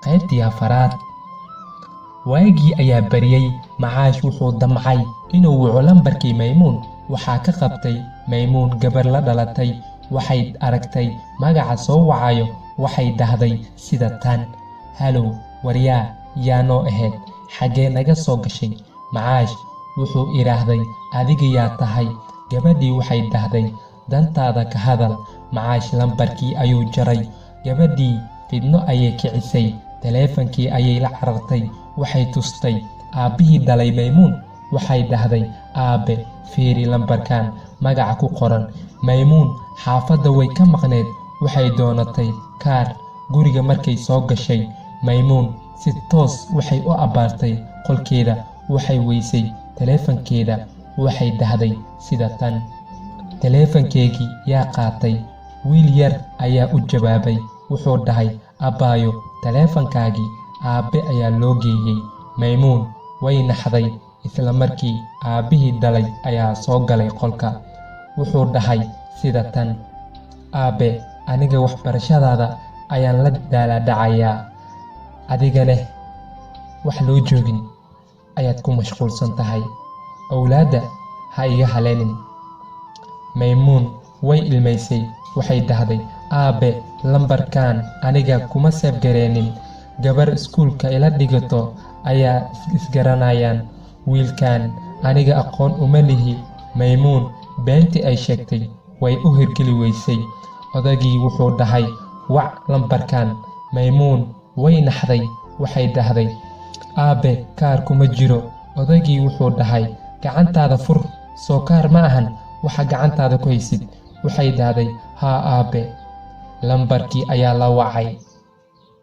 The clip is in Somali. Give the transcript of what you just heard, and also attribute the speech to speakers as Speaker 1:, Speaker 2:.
Speaker 1: qaybtii afaraad. Waagii ayaa bariyay, Macaash wuxuu damcay inuu waco lambarkii Maymuun. Waxaa ka qabtay Maymuun gabar la dhalatay. Waxay aragtay magaca soo wacayo. Waxay dhahday sida tan: halow, waryaa, yaa noo ahayd? Xagee naga soo gashay? Macaash wuxuu iraahday, adiga yaa tahay? Gabadhii waxay dhahday, dantaada ka hadal. Macaash lambarkii ayuu jaray. Gabadhii fidno ayay kicisay. Taleefankii ayay la carartay. Waxay tustay aabbihii dhalay Maymuun. Waxay dhahday, aabe, fiiri lambarkan magaca ku qoran. Maymuun xaafadda way ka maqneed. Waxay doonatay kaar. Guriga markay soo gashay, Maymuun si toos waxay u abaartay qolkeeda. Waxay weysay taleefankeeda. Waxay dhahday sida tan: taleefankeygii yaa qaatay? Wiil yar ayaa u jawaabay. Wuxuu dhahay, abbaayo, taleefankaagii aabe ayaa loo geeyey. Maymuun way naxday. Isla markii aabbihii dhalay ayaa soo galay qolka. Wuxuu dhahay sida tan: aabe, aniga waxbarashadaada ayaan la daaladhacayaa. Adigana wax loo joogin ayaad ku mashquulsan tahay. Awlaadda ha iga haleenin. Maymuun way ilmaysay. Waxay dhahday, aabe, lambarkan aniga kuma seebgareenin. Gabar iskuulka ila dhigato ayaa isgaranayaan. Wiilkan aniga aqoon uma lihi. Maymuun beentii ay sheegtay way u hirgeli weysay. Odagii wuxuu dhahay, wac lambarkan. Maymuun way naxday. Waxay dhahday, aabe, kaar kuma jiro. Odagii wuxuu dhahay, gacantaada fur, soo kaar ma ahan waxa gacantaada ku haysid. Waxay dhahday, haa aabe. Lambarkii ayaa la wacay.